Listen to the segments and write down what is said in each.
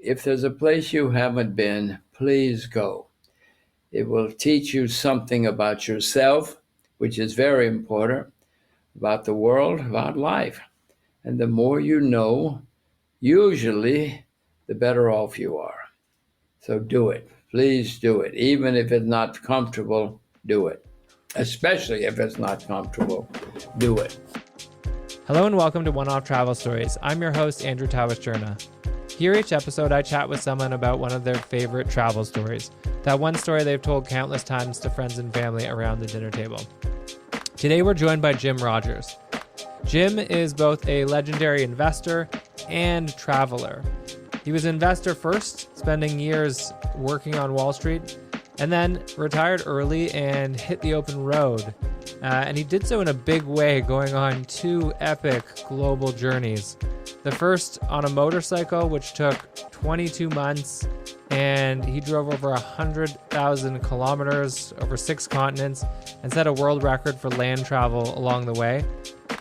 if there's a place you haven't been, please go. It will teach you something about yourself, which is very important, about the world, about life. And the more you know, usually, the better off you are. So do it. Please do it. Even if it's not comfortable, do it. Especially if it's not comfortable, do it. Hello and welcome to One-Off Travel Stories. I'm your host, Andrew Tawas-Cherna. Here each episode, I chat with someone about one of their favorite travel stories. That one story they've told countless times to friends and family around the dinner table. Today, we're joined by Jim Rogers. Jim is both a legendary investor and traveler. He was an investor first, spending years working on Wall Street, and then retired early and hit the open road. And he did so in a big way, going on two epic global journeys. The first on a motorcycle, which took 22 months, and he drove over 100,000 kilometers over 6 continents and set a world record for land travel along the way.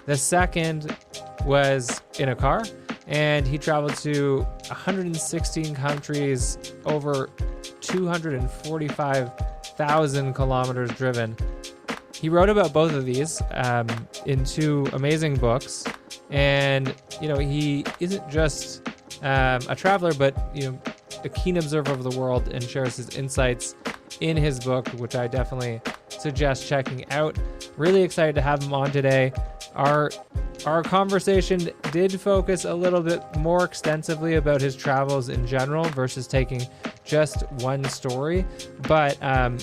The second was in a car, and he traveled to 116 countries, over 245,000 kilometers driven. He wrote about both of these in 2 amazing books. And, he isn't just a traveler, but, a keen observer of the world, and shares his insights in his book, which I definitely suggest checking out. Really excited to have him on today. Our conversation did focus a little bit more extensively about his travels in general versus taking just one story, but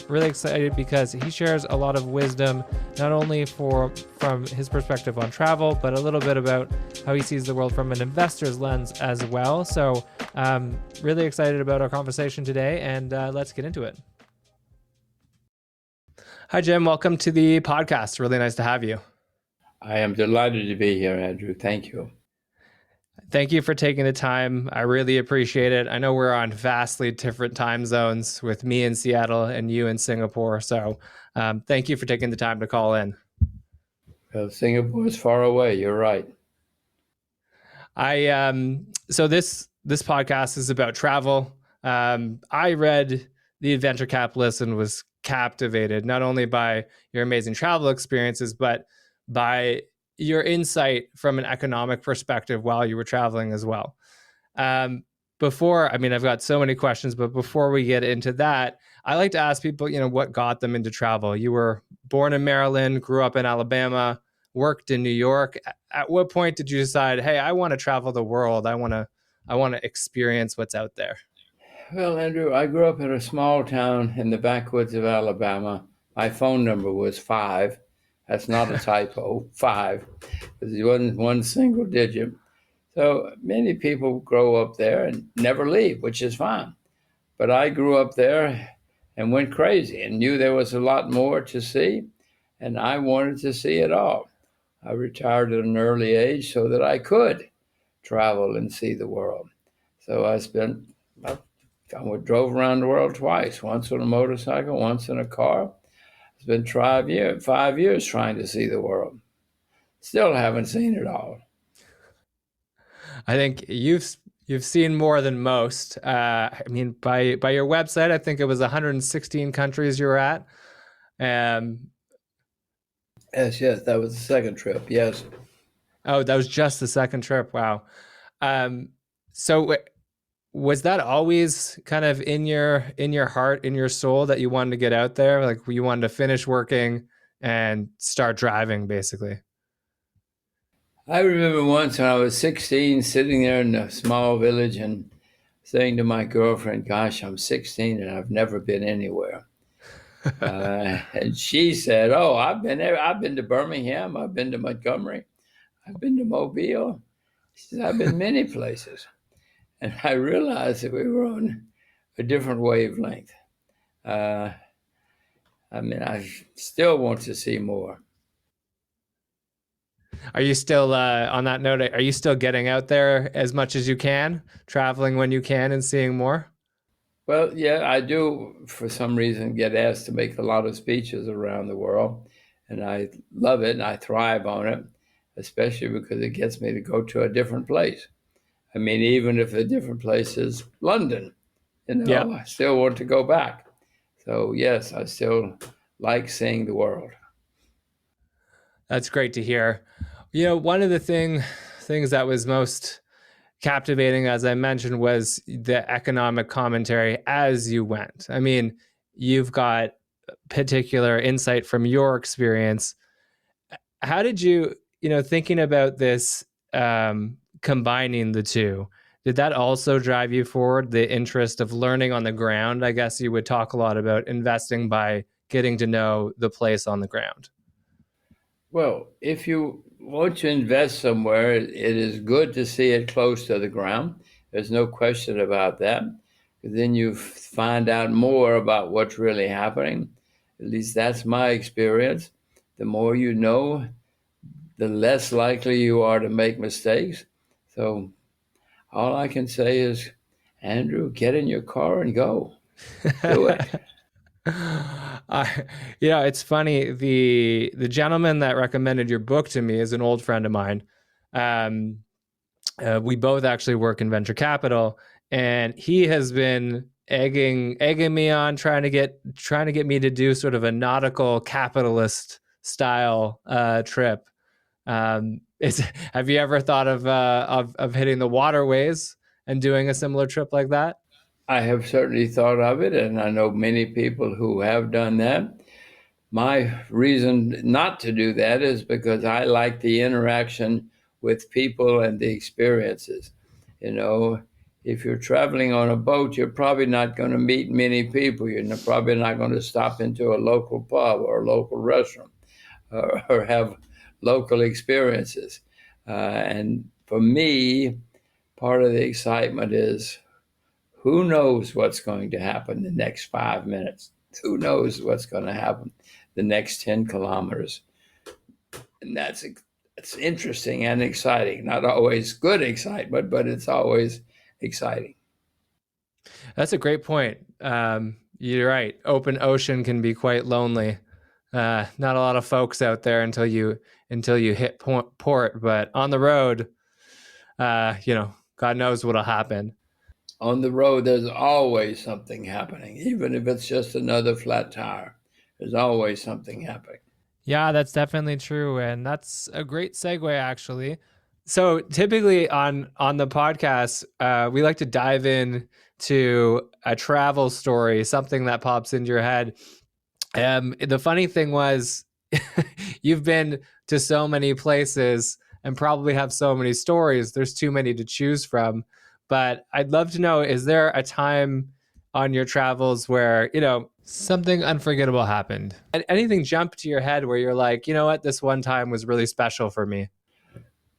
really excited because he shares a lot of wisdom, not only from his perspective on travel, but a little bit about how he sees the world from an investor's lens as well. So really excited about our conversation today, and let's get into it. Hi, Jim. Welcome to the podcast. Really nice to have you. I am delighted to be here, Andrew. Thank you. Thank you for taking the time. I really appreciate it. I know we're on vastly different time zones, with me in Seattle and you in Singapore. So thank you for taking the time to call in. Well, Singapore is far away. You're right. So this podcast is about travel. I read The Adventure Capitalist and was captivated not only by your amazing travel experiences, but by your insight from an economic perspective while you were traveling as well. I've got so many questions, but before we get into that, I like to ask people, what got them into travel. You were born in Maryland, grew up in Alabama, worked in New York. At what point did you decide, hey, I want to travel the world. I want to experience what's out there? Well, Andrew, I grew up in a small town in the backwoods of Alabama. My phone number was 5. That's not a typo, 5, because it wasn't one single digit. So many people grow up there and never leave, which is fine. But I grew up there and went crazy and knew there was a lot more to see, and I wanted to see it all. I retired at an early age so that I could travel and see the world. So I drove around the world twice, once on a motorcycle, once in a car. It's been 5 years trying to see the world. Still haven't seen it all. I think you've seen more than most. By your website, I think it was 116 countries you were at. Yes, that was the second trip. Yes. Oh, that was just the second trip. Wow. So was that always kind of in your heart, in your soul, that you wanted to get out there? Like, you wanted to finish working and start driving, basically? I remember once when I was 16, sitting there in a small village and saying to my girlfriend, gosh, I'm 16 and I've never been anywhere. And she said, oh, I've been there. I've been to Birmingham. I've been to Montgomery. I've been to Mobile. She said, I've been many places. And I realized that we were on a different wavelength. I still want to see more. Are you still, on that note, are you still getting out there as much as you can, traveling when you can and seeing more? Well, yeah, I do, for some reason, get asked to make a lot of speeches around the world. And I love it and I thrive on it, especially because it gets me to go to a different place. I mean, even if the different places, London, Yeah, I still want to go back. So yes, I still like seeing the world. that's great to hear. One of the things that was most captivating, as I mentioned, was the economic commentary as you went. I mean, you've got particular insight from your experience. How did you, thinking about this, combining the two, did that also drive you forward, the interest of learning on the ground? I guess you would talk a lot about investing by getting to know the place on the ground. Well, if you want to invest somewhere, it is good to see it close to the ground. There's no question about that. Then you find out more about what's really happening. At least that's my experience. The more you know, the less likely you are to make mistakes. So all I can say is, Andrew, get in your car and go. Do it. It's funny. The gentleman that recommended your book to me is an old friend of mine. Um, we both actually work in venture capital, and he has been egging me on, trying to get me to do sort of a nautical capitalist style trip. It's Have you ever thought of hitting the waterways and doing a similar trip like that? I have certainly thought of it, and I know many people who have done that. My reason not to do that is because I like the interaction with people and the experiences. You know, if you're traveling on a boat, you're probably not going to meet many people. You're probably not going to stop into a local pub or a local restaurant or have local experiences. And for me, part of the excitement is who knows what's going to happen the next 5 minutes? Who knows what's going to happen the next 10 kilometers? And it's interesting and exciting. Not always good excitement, but it's always exciting. That's a great point. You're right. Open ocean can be quite lonely. Not a lot of folks out there until you hit port, but on the road, God knows what'll happen. On the road, there's always something happening, even if it's just another flat tire. There's always something happening. Yeah, that's definitely true, and that's a great segue, actually. So typically on the podcast, we like to dive in to a travel story, something that pops into your head. The funny thing was, you've been to so many places and probably have so many stories. There's too many to choose from. But I'd love to know, is there a time on your travels where, something unforgettable happened? Anything jump to your head where you're like, you know what, this one time was really special for me?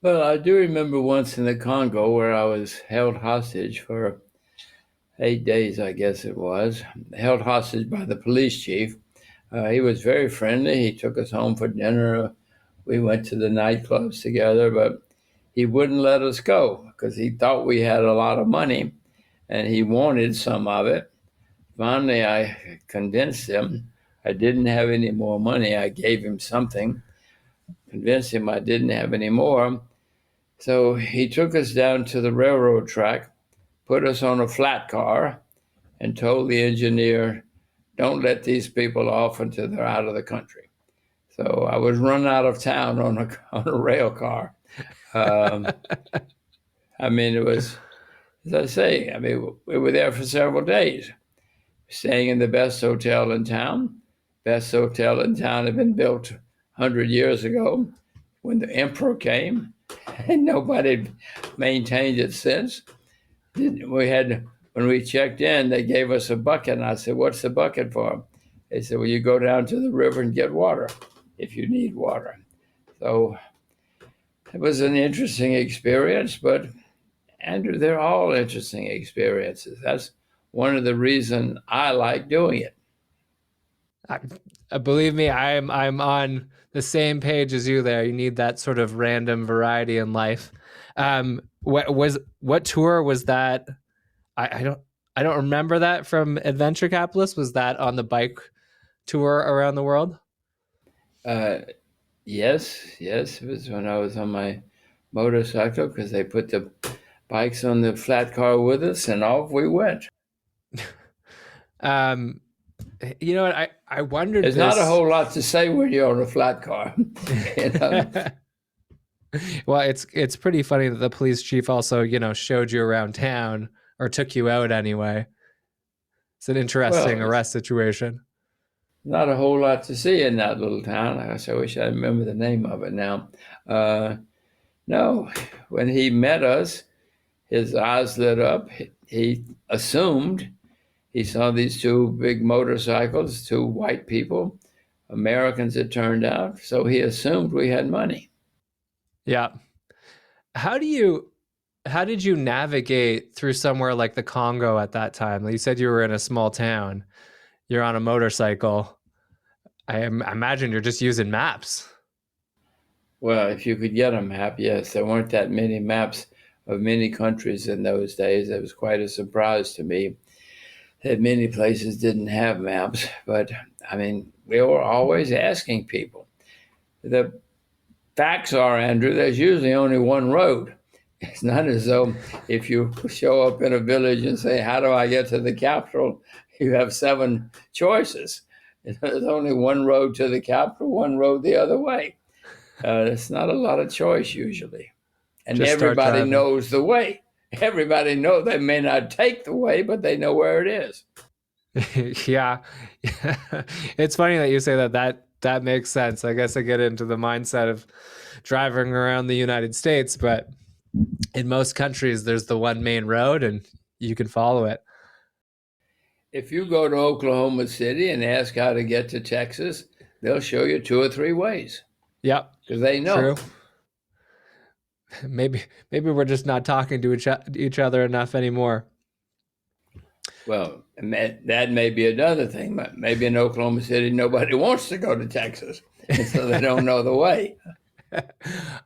Well, I do remember once in the Congo where I was held hostage for 8 days, I guess it was, held hostage by the police chief. He was very friendly. He took us home for dinner. We went to the nightclubs together, but he wouldn't let us go because he thought we had a lot of money and he wanted some of it. Finally, I convinced him I didn't have any more money. I gave him something, convinced him I didn't have any more. So he took us down to the railroad track, put us on a flat car, and told the engineer, don't let these people off until they're out of the country. So I was run out of town on a rail car. Um, I mean, it was, as I say, I mean, we were there for several days, staying in the best hotel in town. Best hotel in town had been built 100 years ago when the emperor came, and nobody maintained it since. We had, when we checked in, they gave us a bucket, and I said, "What's the bucket for?" They said, "Well, you go down to the river and get water if you need water." So it was an interesting experience, but Andrew, they're all interesting experiences. That's one of the reasons I like doing it. Believe me, I'm on the same page as you there. You need that sort of random variety in life. What tour was that? I don't remember that from Adventure Capitalist. Was that on the bike tour around the world? Uh, yes, yes, it was when I was on my motorcycle because they put the bikes on the flat car with us, and off we went. Um, you know what? I wondered There's not a this. whole lot to say when you're on a flat car. you know? Well, it's pretty funny that the police chief also, showed you around town or took you out anyway. It's an interesting Well, arrest situation. not a whole lot to see in that little town. I wish I remember the name of it now. Uh, no, when he met us, his eyes lit up. He assumed he saw these two big motorcycles, two white people, Americans it turned out. So he assumed we had money. Yeah. How do you how did you navigate through somewhere like the Congo at that time? Like you said you were in a small town. You're on a motorcycle. I imagine you're just using maps. Well, if you could get a map, yes, there weren't that many maps of many countries in those days. It was quite a surprise to me that many places didn't have maps. But I mean, we were always asking people. The facts are, Andrew, there's usually only one road. It's not as though if you show up in a village and say, how do I get to the capital? You have seven choices. There's only one road to the capital, one road the other way. It's not a lot of choice usually. And Just start everybody driving. knows the way. Everybody knows they may not take the way, but they know where it is. Yeah. It's funny that you say that. That makes sense. I guess I get into the mindset of driving around the United States, but in most countries there's the one main road and you can follow it. If you go to Oklahoma City and ask how to get to Texas, they'll show you two or three ways Yep. because they True. know. Maybe we're just not talking to each other enough anymore. Well, that may be another thing. Maybe in Oklahoma City, nobody wants to go to Texas, and so they don't know the way.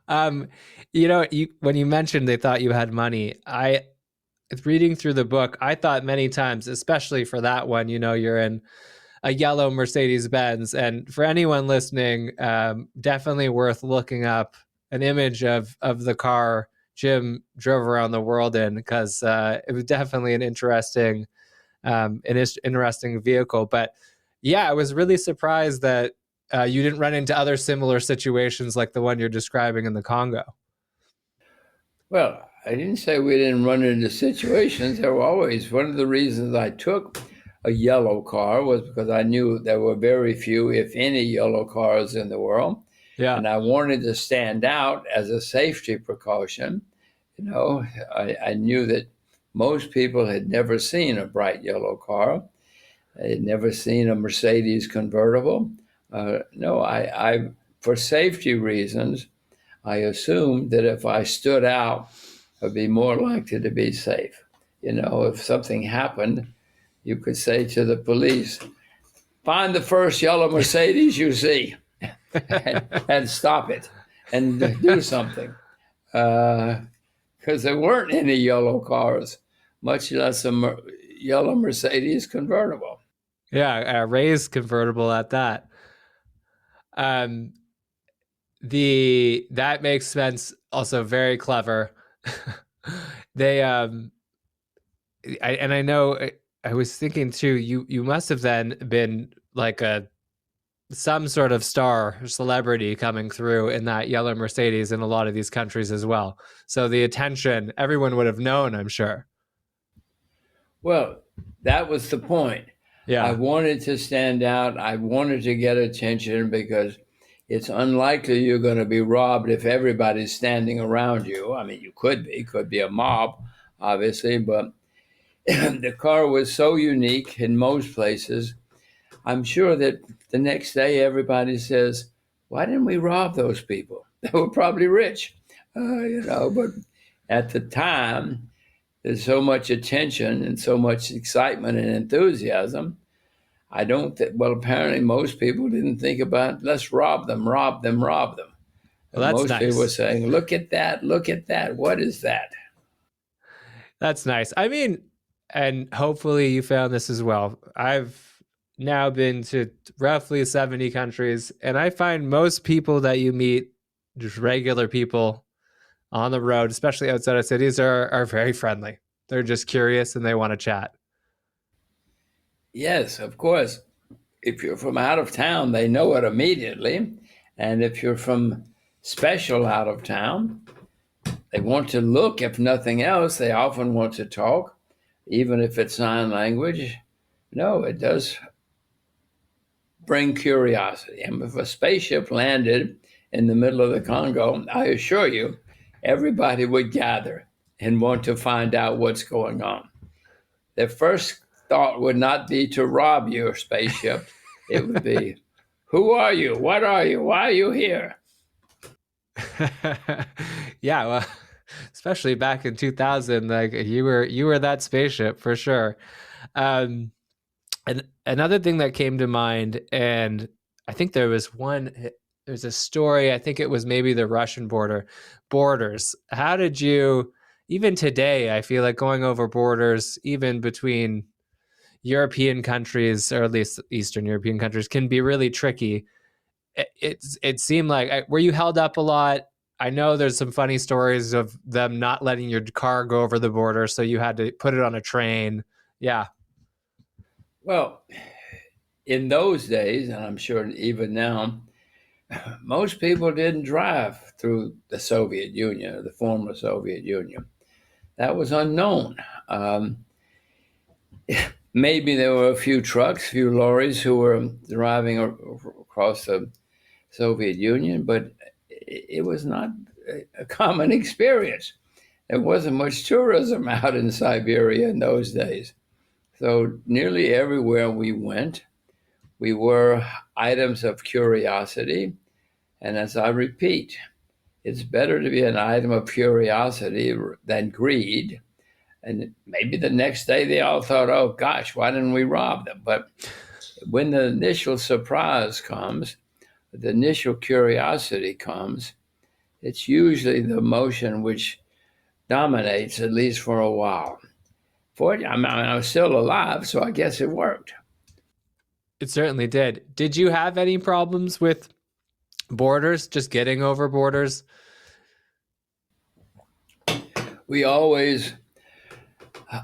um, when you mentioned they thought you had money, I reading through the book, I thought many times, especially for that one, you're in a yellow Mercedes Benz, and for anyone listening, definitely worth looking up an image of the car Jim drove around the world in, because it was definitely an interesting vehicle. But yeah, I was really surprised that you didn't run into other similar situations like the one you're describing in the Congo. Well, I didn't say we didn't run into situations. There were always one of the reasons I took a yellow car was because I knew there were very few, if any, yellow cars in the world. Yeah. And I wanted to stand out as a safety precaution. I knew that most people had never seen a bright yellow car. They had never seen a Mercedes convertible. No, for safety reasons, I assumed that if I stood out, I'd be more likely to be safe. If something happened, you could say to the police, find the first yellow Mercedes you see and stop it and do something. Because there weren't any yellow cars, much less a yellow Mercedes convertible. Yeah, a raised convertible at that. Um, the that makes sense. Also, very clever. they I know I was thinking too. You must have then been like some sort of star celebrity coming through in that yellow Mercedes in a lot of these countries as well. So the attention everyone would have known, I'm sure. Well, that was the point. I Yeah. wanted to stand out. I wanted to get attention because it's unlikely you're going to be robbed if everybody's standing around you. I mean, you could be a mob, obviously, but the car was so unique in most places. I'm sure that the next day everybody says, why didn't we rob those people? They were probably rich, but at the time, there's so much attention and so much excitement and enthusiasm. I don't think, well, apparently most people didn't think about, let's rob them, rob them, rob them. Well, And that's most people were nice. saying, look at that. What is that? That's nice. I mean, and hopefully you found this as well. I've now been to roughly 70 countries, and I find most people that you meet, just regular people, on the road, especially outside of cities, are very friendly. They're just curious and they want to chat. Yes, of course. If you're from out of town, they know it immediately. And if you're from special out of town, they want to look, if nothing else, they often want to talk, even if it's sign language. No, it does bring curiosity. And if a spaceship landed in the middle of the Congo, I assure you, everybody would gather and want to find out what's going on. Their first thought would not be to rob your spaceship. It would be, who are you? What are you? Why are you here? Yeah, well, especially back in 2000, like you were that spaceship for sure. Um, and another thing that came to mind, and I think there's a story, I think it was maybe the Russian borders. How did you, even today, I feel like going over borders, even between European countries, or at least Eastern European countries, can be really tricky. It seemed like, were you held up a lot? I know there's some funny stories of them not letting your car go over the border, so you had to put it on a train. Yeah. Well, in those days, and I'm sure even now, most people didn't drive through the Soviet Union, or the former Soviet Union. That was unknown. Maybe there were a few trucks, a few lorries who were driving across the Soviet Union, but it was not a common experience. There wasn't much tourism out in Siberia in those days. So nearly everywhere we went, we were items of curiosity. And as I repeat, it's better to be an item of curiosity than greed. And maybe the next day they all thought, oh gosh, why didn't we rob them? But when the initial surprise comes, the initial curiosity comes, it's usually the emotion which dominates, at least for a while. I was still alive, so I guess it worked. It certainly did. Did you have any problems with borders, just getting over borders? We always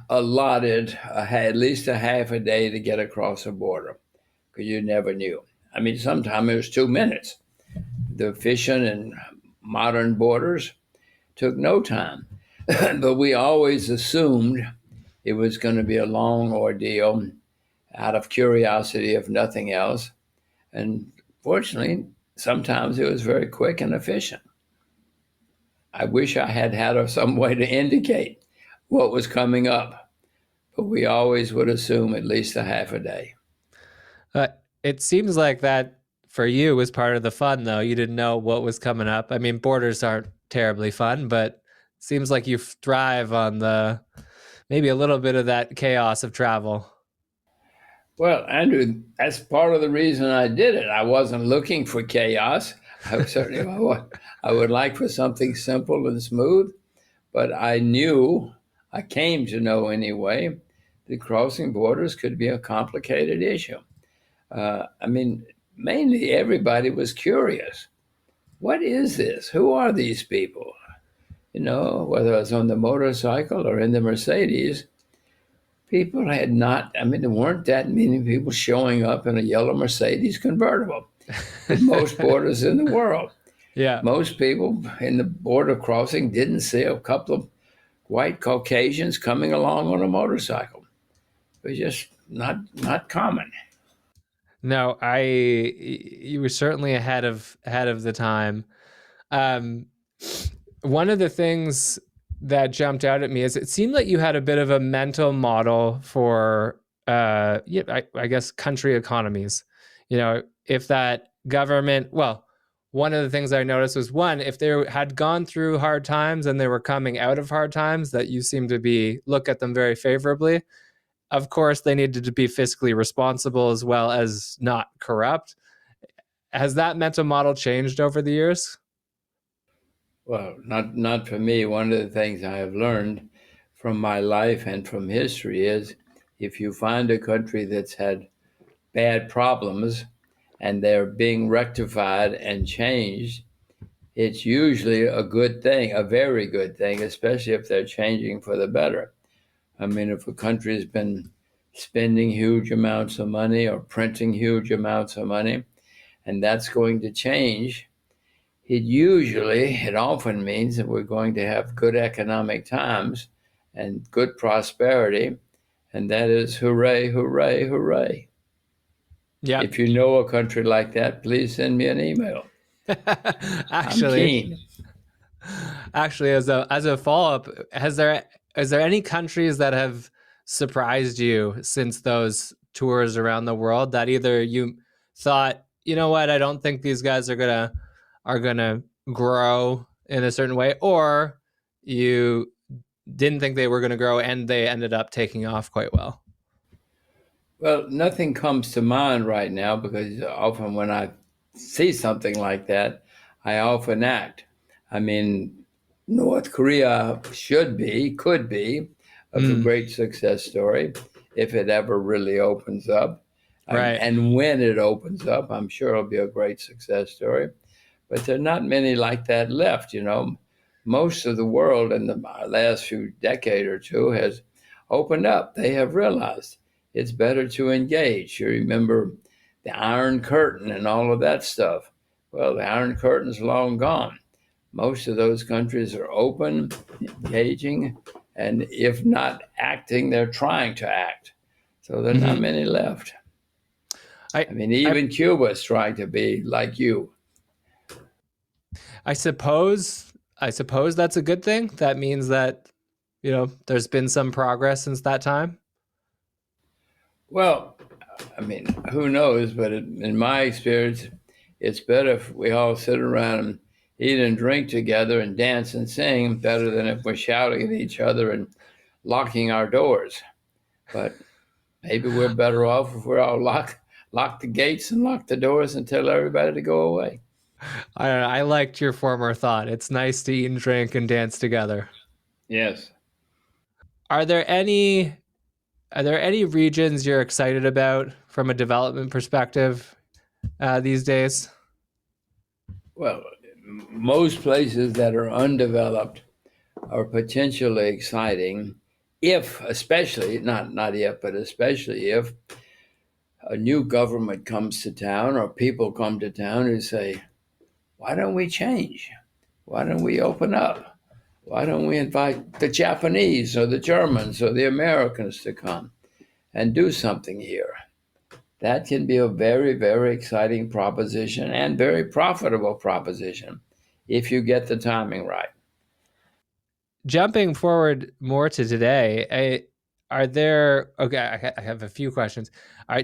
allotted at least a half a day to get across a border because you never knew. I mean, sometimes it was 2 minutes. The efficient and modern borders took no time, but we always assumed it was going to be a long ordeal out of curiosity, if nothing else. And fortunately, sometimes it was very quick and efficient. I wish I had had some way to indicate what was coming up, but we always would assume at least a half a day. Uh, it seems like that for you was part of the fun, though. You didn't know what was coming up. I mean, borders aren't terribly fun, but it seems like you thrive on the maybe a little bit of that chaos of travel. Well, Andrew, that's part of the reason I did it. I wasn't looking for chaos. I would like for something simple and smooth, but I knew, I came to know anyway, that crossing borders could be a complicated issue. I mean, mainly everybody was curious. What is this? Who are these people? You know, whether it's on the motorcycle or in the Mercedes, people had not, I mean, there weren't that many people showing up in a yellow Mercedes convertible at most borders in the world. Yeah. Most people in the border crossing didn't see a couple of white Caucasians coming along on a motorcycle. It was just not common. No, you were certainly ahead of the time. Um, One of the things that jumped out at me is it seemed like you had a bit of a mental model for, yeah, I guess country economies. You know, if that government, well, one of the things I noticed was, one, if they had gone through hard times and they were coming out of hard times, that you seem to be look at them very favorably. Of course, they needed to be fiscally responsible as well as not corrupt. Has that mental model changed over the years? Well, not for me. One of the things I have learned from my life and from history is if you find a country that's had bad problems and they're being rectified and changed, it's usually a good thing, a very good thing, especially if they're changing for the better. I mean, if a country's been spending huge amounts of money or printing huge amounts of money, and that's going to change, it often means that we're going to have good economic times and good prosperity, and that is hooray, hooray, hooray. Yeah. If you know a country like that, please send me an email. I'm actually, keen. actually, as a follow up, is there any countries that have surprised you since those tours around the world that either you thought, you know what, I don't think these guys are gonna grow in a certain way, or you didn't think they were going to grow and they ended up taking off quite well? Well, nothing comes to mind right now because often when I see something like that, I often act. I mean, North Korea could be a Mm, great success story if it ever really opens up. right. And when it opens up, I'm sure it'll be a great success story. But there are not many like that left, you know. Most of the world in the last few decade or two has opened up. They have realized it's better to engage. You remember the Iron Curtain and all of that stuff. Well, the Iron Curtain's long gone. Most of those countries are open, engaging, and if not acting, they're trying to act. So there are not Hmm. many left. I, I mean, I, even Cuba is trying to be like you. I suppose that's a good thing. That means that, there's been some progress since that time. Well, I mean, who knows? But in my experience, it's better if we all sit around and eat and drink together and dance and sing better than if we're shouting at each other and locking our doors. But maybe we're better off if we're all lock the gates and lock the doors and tell everybody to go away. I liked your former thought. It's nice to eat and drink and dance together. Yes. Are there any are there any regions you're excited about from a development perspective these days? Well, most places that are undeveloped are potentially exciting if, especially, not if, but especially if a new government comes to town or people come to town who say, why don't we change? Why don't we open up? Why don't we invite the Japanese or the Germans or the Americans to come and do something here? That can be a very, very exciting proposition and very profitable proposition if you get the timing right. Jumping forward more to today, are there? Okay, I have a few questions.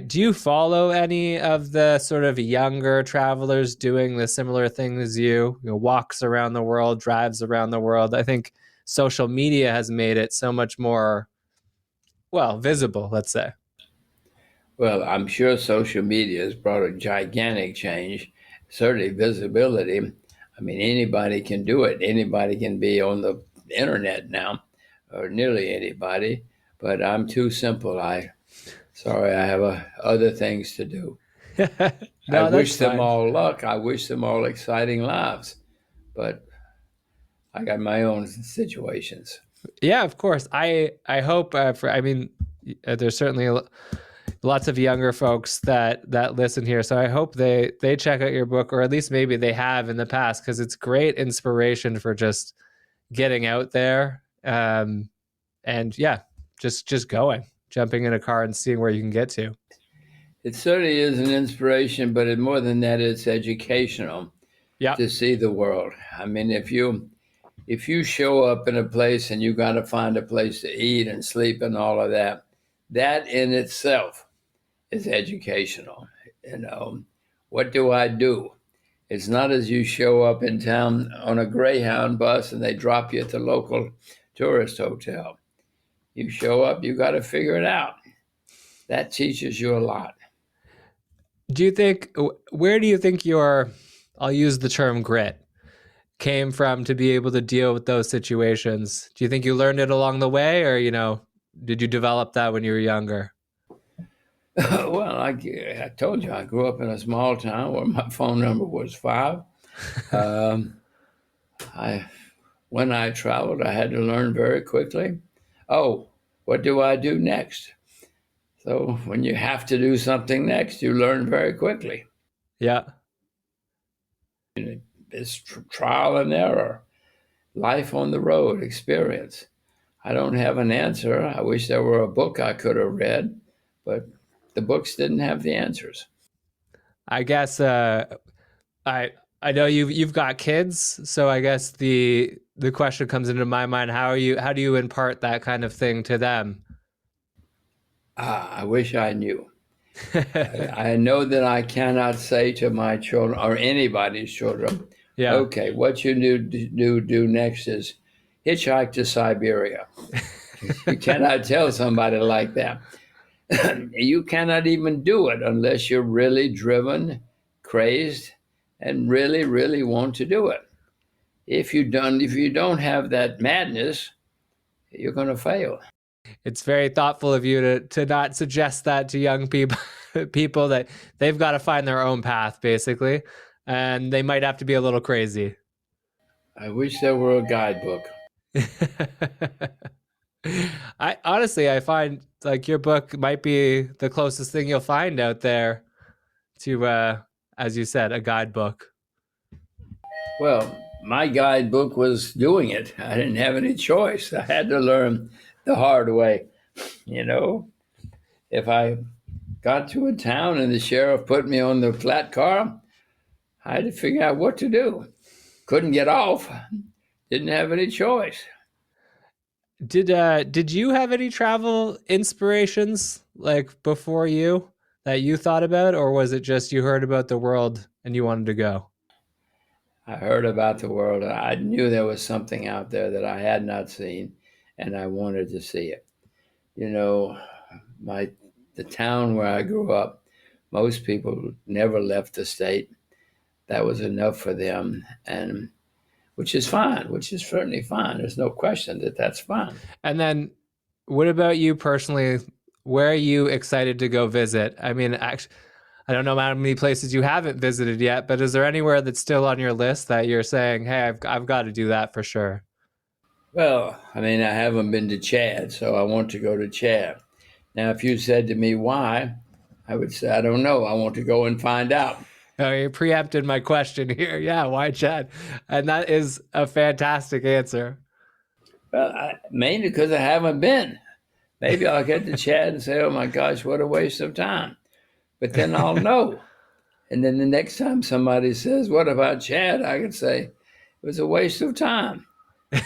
Do you follow any of the sort of younger travelers doing the similar thing as you? Walks around the world, drives around the world. I think social media has made it so much more visible. Let's say. Well, I'm sure social media has brought a gigantic change, certainly visibility. I mean, anybody can do it. Anybody can be on the internet now, or nearly anybody. But I'm too simple. Sorry, I have other things to do. I No, that's wish them fine. all luck. I wish them all exciting lives. But I got my own situations. Yeah, of course. I hope for. I mean, there's certainly lots of younger folks that listen here, so I hope they check out your book, or at least maybe they have in the past, because it's great inspiration for just getting out there, and yeah, just going, jumping in a car and seeing where you can get to. It certainly is an inspiration, but more than that, it's educational Yeah. to see the world. I mean, if you show up in a place and you got to find a place to eat and sleep and all of that, that in itself is educational. You know, what do I do? It's not as you show up in town on a Greyhound bus and they drop you at the local tourist hotel. You show up, you got to figure it out. That teaches you a lot. Where do you think your, I'll use the term grit, came from to be able to deal with those situations? Do you think you learned it along the way, or did you develop that when you were younger? Well, I told you, I grew up in a small town where my phone number was five. Um, I when I traveled, I had to learn very quickly. Oh, what do I do next? So when you have to do something next, you learn very quickly. Yeah. It's trial and error, life on the road experience. I don't have an answer. I wish there were a book I could have read, but the books didn't have the answers. I guess I I know you've got kids, so I guess the question comes into my mind: how do you impart that kind of thing to them? I wish I knew. I know that I cannot say to my children or anybody's children, Yeah. okay, what you do next is hitchhike to Siberia. You cannot tell somebody like that. You cannot even do it unless you're really driven, crazed, and really, really want to do it. If you don't have that madness, you're going to fail. It's very thoughtful of you to not suggest that to young people people that they've got to find their own path basically, and they might have to be a little crazy. I wish there were a guidebook. I honestly I find like your book might be the closest thing you'll find out there to as you said, a guidebook. Well, my guidebook was doing it. I didn't have any choice. I had to learn the hard way. You know, if I got to a town and the sheriff put me on the flat car, I had to figure out what to do. Couldn't get off. Didn't have any choice. Did you have any travel inspirations like before you that you thought about, or was it just you heard about the world and you wanted to go? I heard about the world. I knew there was something out there that I had not seen, and I wanted to see it. You know, my the town where I grew up, most people never left the state. That was enough for them, and which is fine, which is certainly fine. There's no question that that's fine. And then what about you personally? Where are you excited to go visit? I mean, actually, I don't know how many places you haven't visited yet, but is there anywhere that's still on your list that you're saying, "Hey, I've got to do that for sure"? Well, I mean, I haven't been to Chad, so I want to go to Chad. Now, if you said to me why, I would say, I don't know. I want to go and find out. Oh, you preempted my question here. Yeah, why Chad? And that is a fantastic answer. Well, mainly because I haven't been. Maybe I'll get to Chad and say, oh my gosh, what a waste of time. But then I'll know. And then the next time somebody says, what about Chad? I can say, it was a waste of time.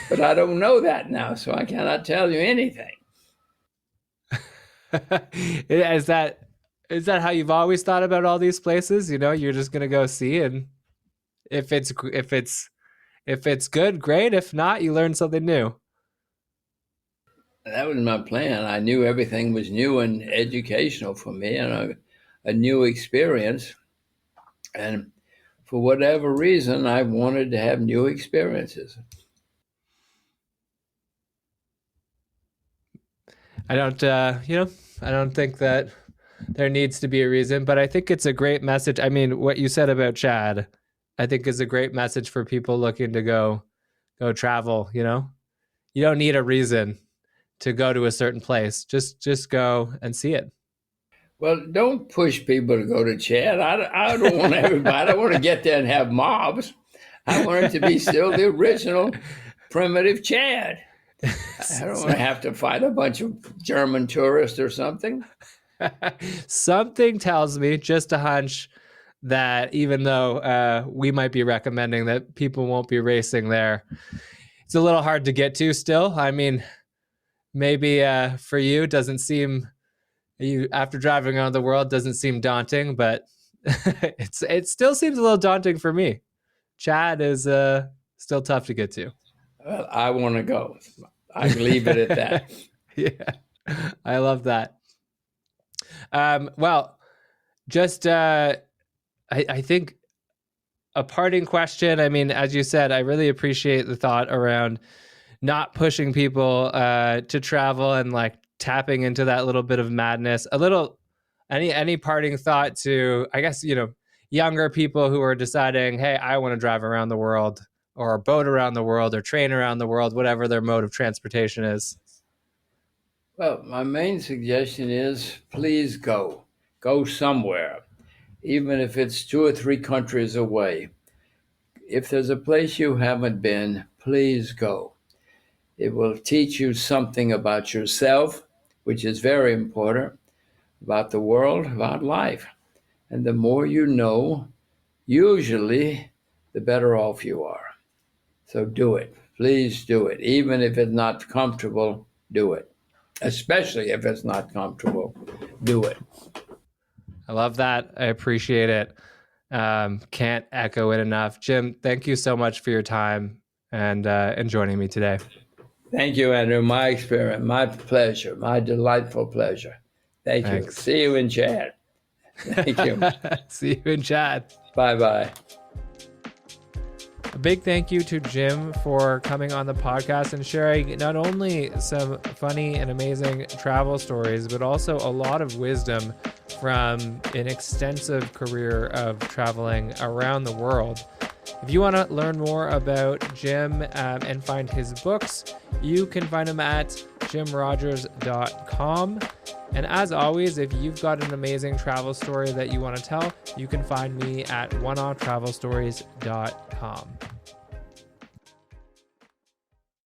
But I don't know that now, so I cannot tell you anything. is that is that how you've always thought about all these places? You know, you're just gonna go see, and if it's good, great. If not, you learn something new. That was my plan. I knew everything was new and educational for me and a new experience. And for whatever reason, I wanted to have new experiences. I don't, I don't think that there needs to be a reason, but I think it's a great message. I mean, what you said about Chad, I think is a great message for people looking to go travel. You know, you don't need a reason to go to a certain place. Just go and see it. Well, don't push people to go to Chad. I don't want everybody. I don't want to get there and have mobs. I want it to be still the original primitive Chad. I don't want to have to fight a bunch of German tourists or something. Something tells me, just a hunch, that even though we might be recommending that people won't be racing there, it's a little hard to get to still. I mean, maybe for you, it doesn't seem, you after driving around the world, doesn't seem daunting, but it still seems a little daunting for me. Chad is still tough to get to. Well, I want to go. I leave it at that. Yeah, I love that. Well, just I think a parting question. I mean, as you said, I really appreciate the thought around not pushing people to travel and like tapping into that little bit of madness. A little, any parting thought to, I guess, you know, younger people who are deciding, hey, I want to drive around the world. or boat around the world or train around the world, whatever their mode of transportation is? Well, my main suggestion is please go. Go somewhere, even if it's 2 or 3 countries away. If there's a place you haven't been, please go. It will teach you something about yourself, which is very important, about the world, about life. And the more you know, usually, the better off you are. So do it. Please do it. Even if it's not comfortable, do it. Especially if it's not comfortable, do it. I love that. I appreciate it. Can't echo it enough. Jim, thank you so much for your time and joining me today. Thank you, Andrew. My experience, my pleasure, my delightful pleasure. Thank you. Thanks. See you in Chad. Thank you. See you in Chad. Bye-bye. A big thank you to Jim for coming on the podcast and sharing not only some funny and amazing travel stories, but also a lot of wisdom from an extensive career of traveling around the world. If you want to learn more about Jim and find his books, you can find them at jimrogers.com. And as always, if you've got an amazing travel story that you want to tell, you can find me at oneofftravelstories.com.